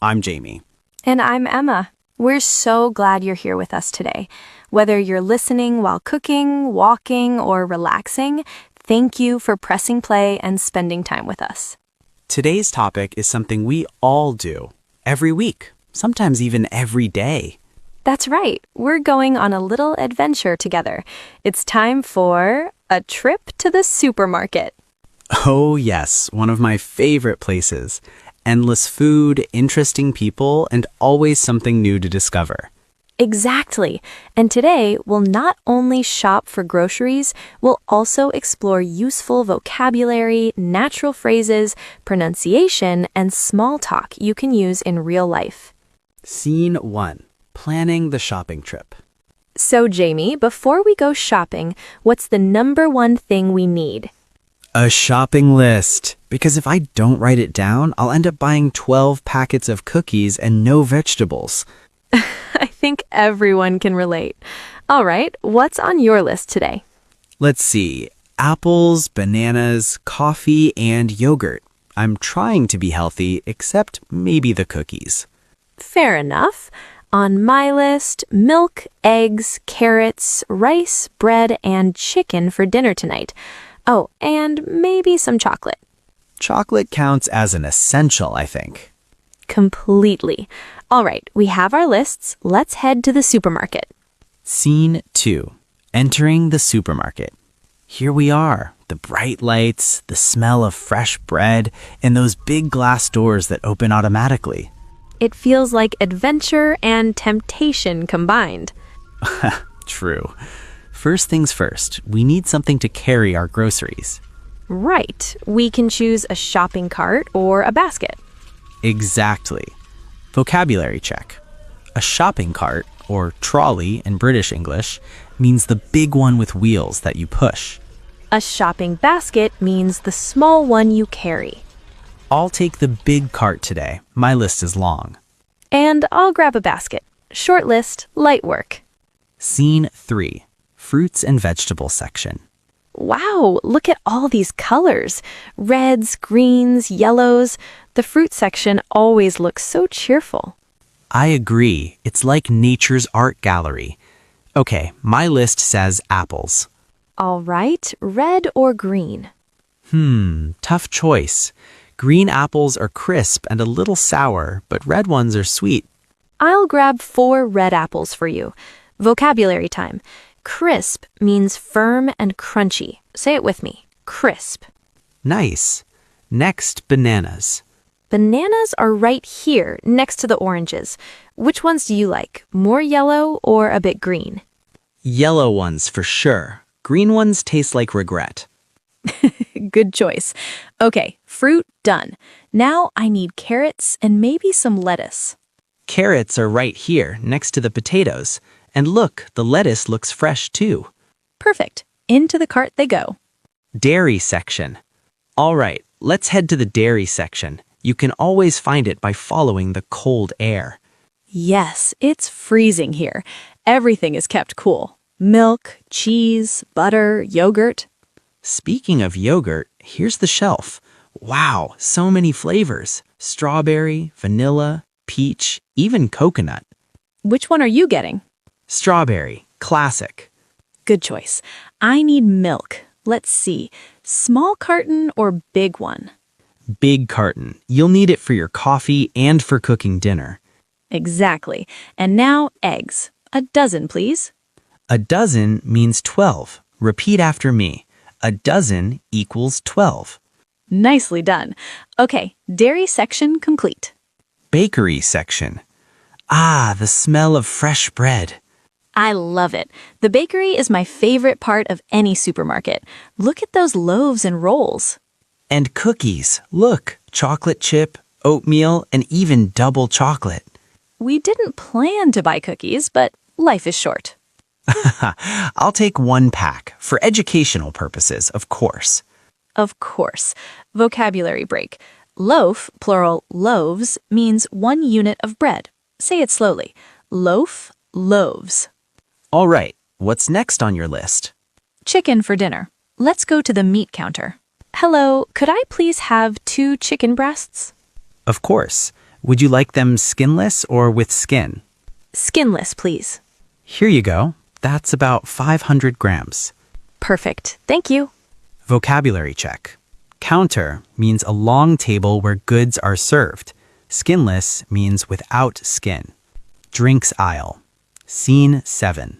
I'm Jamie. And I'm Emma. We're so glad you're here with us today. Whether you're listening while cooking, walking, or relaxing, thank you for pressing play and spending time with us. Today's topic is something we all do, every week, sometimes even every day. That's right. We're going on a little adventure together. It's time for a trip to the supermarket. Oh yes, one of my favorite places. Endless food, interesting people, and always something new to discover. Exactly. And today, we'll not only shop for groceries, we'll also explore useful vocabulary, natural phrases, pronunciation, and small talk you can use in real life. Scene 1. Planning the shopping trip. So, Jamie, before we go shopping, what's the number one thing we need? A shopping list. Because if I don't write it down, I'll end up buying 12 packets of cookies and no vegetables. I think everyone can relate. All right, what's on your list today? Let's see. Apples, bananas, coffee, and yogurt. I'm trying to be healthy, except maybe the cookies. Fair enough. On my list, milk, eggs, carrots, rice, bread, and chicken for dinner tonight. Oh, and maybe some chocolate. Chocolate counts as an essential, I think. Completely. All right, we have our lists. Let's head to the supermarket. Scene 2. Entering the supermarket. Here we are, the bright lights, the smell of fresh bread, and those big glass doors that open automatically. It feels like adventure and temptation combined. True. First things first, we need something to carry our groceries. Right. We can choose a shopping cart or a basket. Exactly. Vocabulary check. A shopping cart, or trolley in British English, means the big one with wheels that you push. A shopping basket means the small one you carry. I'll take the big cart today. My list is long. And I'll grab a basket. Short list, light work. Scene 3. Fruits and vegetables section. Wow, look at all these colors. Reds, greens, yellows. The fruit section always looks so cheerful. I agree. It's like nature's art gallery. Okay, my list says apples. All right, red or green? Tough choice. Green apples are crisp and a little sour, but red ones are sweet. I'll grab 4 red apples for you. Vocabulary time. Crisp means firm and crunchy. Say it with me. Crisp. Nice. Next, bananas. Bananas are right here, next to the oranges. Which ones do you like? More yellow or a bit green? Yellow ones for sure. Green ones taste like regret. Good choice. Okay, fruit done. Now I need carrots and maybe some lettuce. Carrots are right here, next to the potatoes. And look, the lettuce looks fresh too. Perfect. Into the cart they go. Dairy section. All right, let's head to the dairy section. You can always find it by following the cold air. Yes, it's freezing here. Everything is kept cool. Milk, cheese, butter, yogurt. Speaking of yogurt, here's the shelf. Wow, so many flavors. Strawberry, vanilla, peach, even coconut. Which one are you getting? Strawberry, classic. Good choice. I need milk. Let's see. Small carton or big one? Big carton. You'll need it for your coffee and for cooking dinner. Exactly. And now eggs. A dozen, please. A dozen means 12. Repeat after me. A dozen equals 12. Nicely done. Okay, dairy section complete. Bakery section. Ah, the smell of fresh bread. I love it. The bakery is my favorite part of any supermarket. Look at those loaves and rolls. And cookies. Look, chocolate chip, oatmeal, and even double chocolate. We didn't plan to buy cookies, but life is short. I'll take 1 pack, for educational purposes, of course. Of course. Vocabulary break. Loaf, plural loaves, means 1 unit of bread. Say it slowly. Loaf, loaves. All right, what's next on your list? Chicken for dinner. Let's go to the meat counter. Hello, could I please have 2 chicken breasts? Of course. Would you like them skinless or with skin? Skinless, please. Here you go. That's about 500 grams. Perfect. Thank you. Vocabulary check. Counter means a long table where goods are served. Skinless means without skin. Drinks aisle. Scene 7.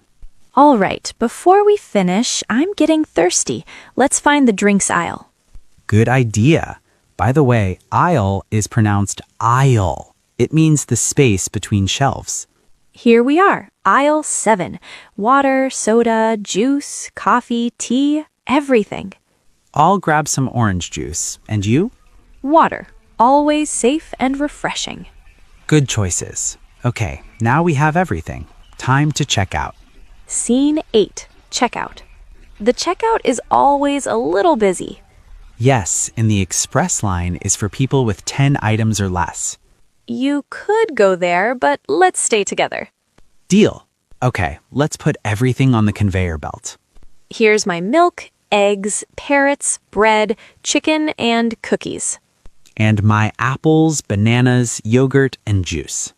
All right, before we finish, I'm getting thirsty. Let's find the drinks aisle. Good idea. By the way, aisle is pronounced aisle. It means the space between shelves. Here we are, aisle 7. Water, soda, juice, coffee, tea, everything. I'll grab some orange juice. And you? Water, always safe and refreshing. Good choices. Okay, now we have everything. Time to check out. Scene 8, checkout. The checkout is always a little busy. Yes, and the express line is for people with 10 items or less. You could go there, but let's stay together. Deal. Okay, let's put everything on the conveyor belt. Here's my milk, eggs, parrots, bread, chicken, and cookies. And my apples, bananas, yogurt, and juice.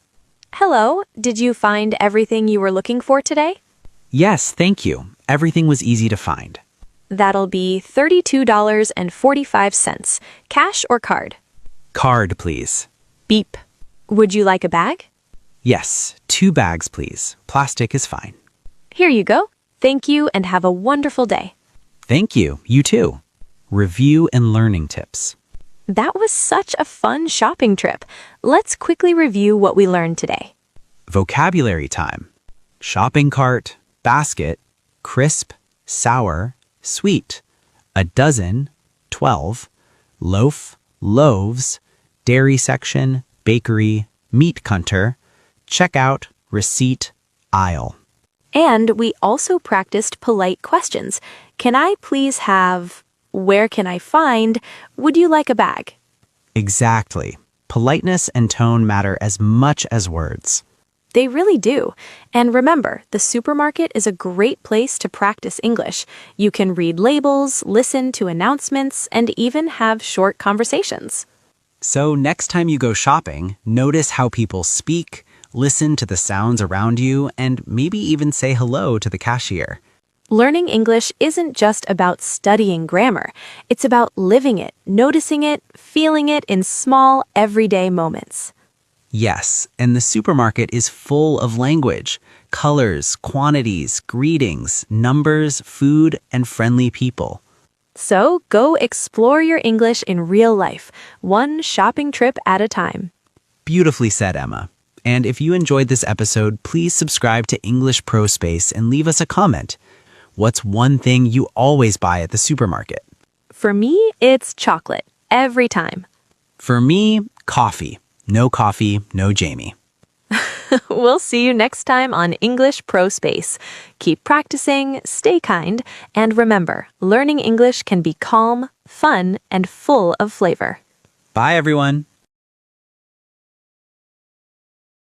Hello, did you find everything you were looking for today? Yes, thank you. Everything was easy to find. That'll be $32.45. Cash or card? Card, please. Beep. Would you like a bag? Yes, 2 bags, please. Plastic is fine. Here you go. Thank you and have a wonderful day. Thank you. You too. Review and learning tips. That was such a fun shopping trip. Let's quickly review what we learned today. Vocabulary time. Shopping cart, basket, crisp, sour, sweet, a dozen, 12, loaf, loaves, dairy section, bakery, meat counter, checkout, receipt, aisle. And we also practiced polite questions. Can I please have? Where can I find? Would you like a bag? Exactly. Politeness and tone matter as much as words. They really do. And remember, the supermarket is a great place to practice English. You can read labels, listen to announcements, and even have short conversations. So next time you go shopping, notice how people speak, listen to the sounds around you, and maybe even say hello to the cashier. Learning English isn't just about studying grammar. It's about living it, noticing it, feeling it in small, everyday moments. Yes, and the supermarket is full of language, colors, quantities, greetings, numbers, food, and friendly people. So go explore your English in real life, one shopping trip at a time. Beautifully said, Emma. And if you enjoyed this episode, please subscribe to English Pro Space and leave us a comment. What's one thing you always buy at the supermarket? For me, it's chocolate, every time. For me, coffee. No coffee, no Jamie. We'll see you next time on English Pro Space. Keep practicing, stay kind, and remember, learning English can be calm, fun, and full of flavor. Bye, everyone.